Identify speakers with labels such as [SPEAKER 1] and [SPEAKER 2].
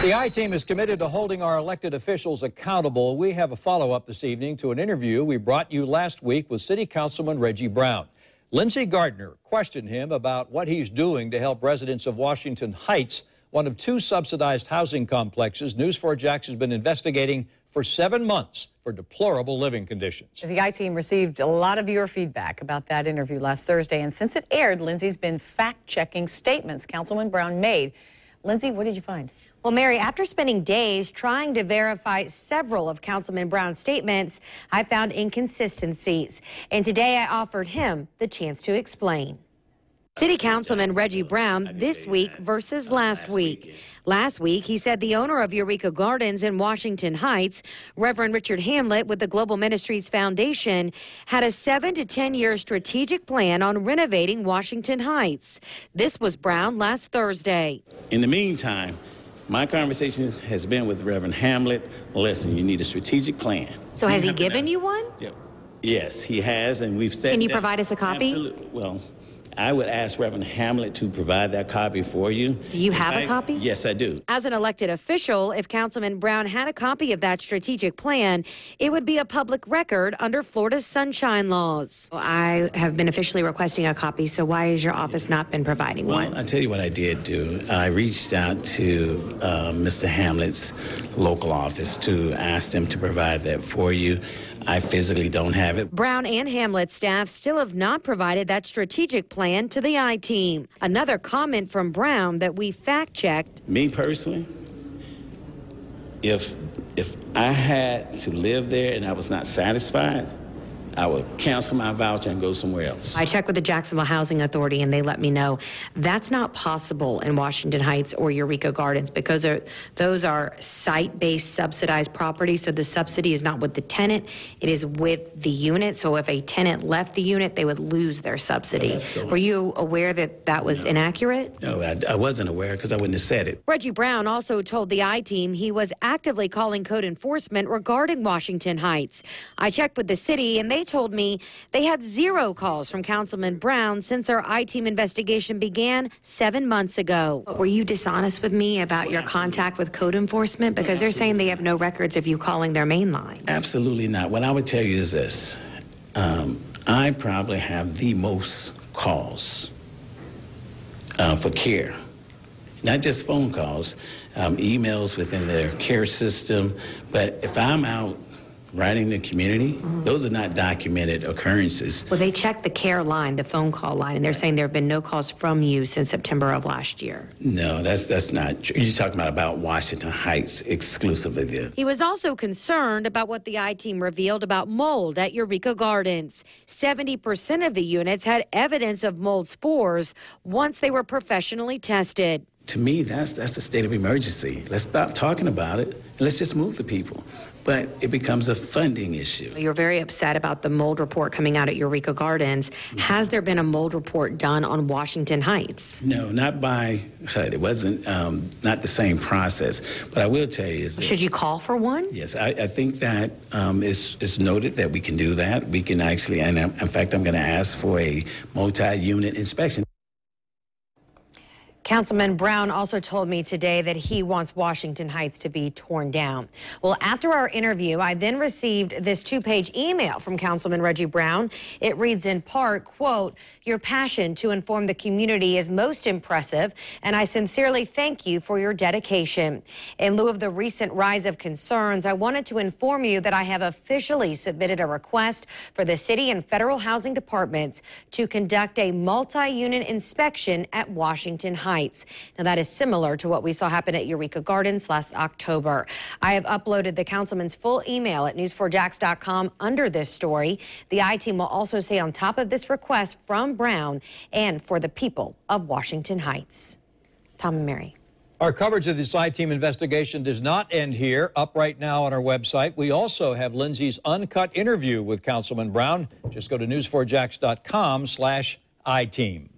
[SPEAKER 1] The I-Team is committed to holding our elected officials accountable. We have a follow-up this evening to an interview we brought you last week with City Councilman Reggie Brown. Lindsey Gardner questioned him about what he's doing to help residents of Washington Heights, one of two subsidized housing complexes News4 Jax has been investigating for 7 months for deplorable living conditions.
[SPEAKER 2] The I-Team received a lot of your feedback about that interview last Thursday, and since it aired, Lindsey's been fact-checking statements Councilman Brown made. Lindsey, what did you find?
[SPEAKER 3] Well, Mary, after spending days trying to verify several of Councilman Brown's statements, I found inconsistencies. And today I offered him the chance to explain. City Councilman Reggie Brown this week versus last week. Last week, he said the owner of Eureka Gardens in Washington Heights, Reverend Richard Hamlet with the Global Ministries Foundation, had a 7 to 10 year strategic plan on renovating Washington Heights. This was Brown last Thursday.
[SPEAKER 4] In the meantime, my conversation has been with Reverend Hamlet. Listen, you need a strategic plan.
[SPEAKER 3] So has he given you one?
[SPEAKER 4] Yep. Yes, he has, and we've said.
[SPEAKER 3] Can you provide us a copy?
[SPEAKER 4] Absolutely. Well, I would ask Reverend Hamlet to provide that copy for you.
[SPEAKER 3] Do you have a copy?
[SPEAKER 4] Yes, I do.
[SPEAKER 3] As an elected official, if Councilman Brown had a copy of that strategic plan, it would be a public record under Florida's sunshine laws. I have been officially requesting a copy, so why has your office not been providing one?
[SPEAKER 4] Well, I'll tell you what I did do. I reached out to Mr. Hamlet's local office to ask them to provide that for you. I physically don't have it.
[SPEAKER 3] Brown and Hamlet staff still have not provided that strategic plan to the I-Team. Another comment from Brown that we fact-checked.
[SPEAKER 4] Me personally, if I had to live there and I was not satisfied, I would cancel my voucher and go somewhere else.
[SPEAKER 3] I checked with the Jacksonville Housing Authority, and they let me know that's not possible in Washington Heights or Eureka Gardens because those are site-based subsidized properties, so the subsidy is not with the tenant, it is with the unit. So if a tenant left the unit, they would lose their subsidy. Were you aware that that was inaccurate?
[SPEAKER 4] No, I wasn't aware because I wouldn't have said it.
[SPEAKER 3] Reggie Brown also told the I-Team he was actively calling code enforcement regarding Washington Heights. I checked with the city, and they told me they had 0 calls from Councilman Brown since our I-Team investigation began 7 months ago. Were you dishonest with me about your contact with code enforcement? Because they're saying they have no records of you calling their main line.
[SPEAKER 4] Absolutely not. What I would tell you is this. I probably have the most calls for care. Not just phone calls, emails within their care system. But if I'm out writing the community, those are not documented occurrences.
[SPEAKER 3] Well, they checked the care line, the phone call line, and they're saying there have been no calls from you since September of last year.
[SPEAKER 4] No, that's not true. You're talking about Washington Heights exclusively there.
[SPEAKER 3] He was also concerned about what the I-Team revealed about mold at Eureka Gardens. 70% of the units had evidence of mold spores once they were professionally tested.
[SPEAKER 4] To me, that's a state of emergency. Let's stop talking about it, and let's just move the people. But it becomes a funding issue. You're very upset about the mold report coming out at Eureka Gardens. Has there been a mold report done on Washington Heights? No, not by HUD. It wasn't not the same process. But I will tell you is that, should you call for one? Yes, I think that it's noted that we can do that. We can actually, and in fact, I'm going to ask for a multi-unit inspection.
[SPEAKER 3] Councilman Brown also told me today that he wants Washington Heights to be torn down. Well, after our interview, I then received this 2-page email from Councilman Reggie Brown. It reads in part, quote, "Your passion to inform the community is most impressive, and I sincerely thank you for your dedication. In lieu of the recent rise of concerns, I wanted to inform you that I have officially submitted a request for the city and federal housing departments to conduct a multi-unit inspection at Washington Heights. Now, that is similar to what we saw happen at Eureka Gardens last October. I have uploaded the councilman's full email at news4jax.com under this story. The I-Team will also stay on top of this request from Brown and for the people of Washington Heights. Tom and Mary.
[SPEAKER 1] Our coverage of this I-Team investigation does not end here. Up right now on our website, we also have Lindsey's uncut interview with Councilman Brown. Just go to news4jax.com/I-Team.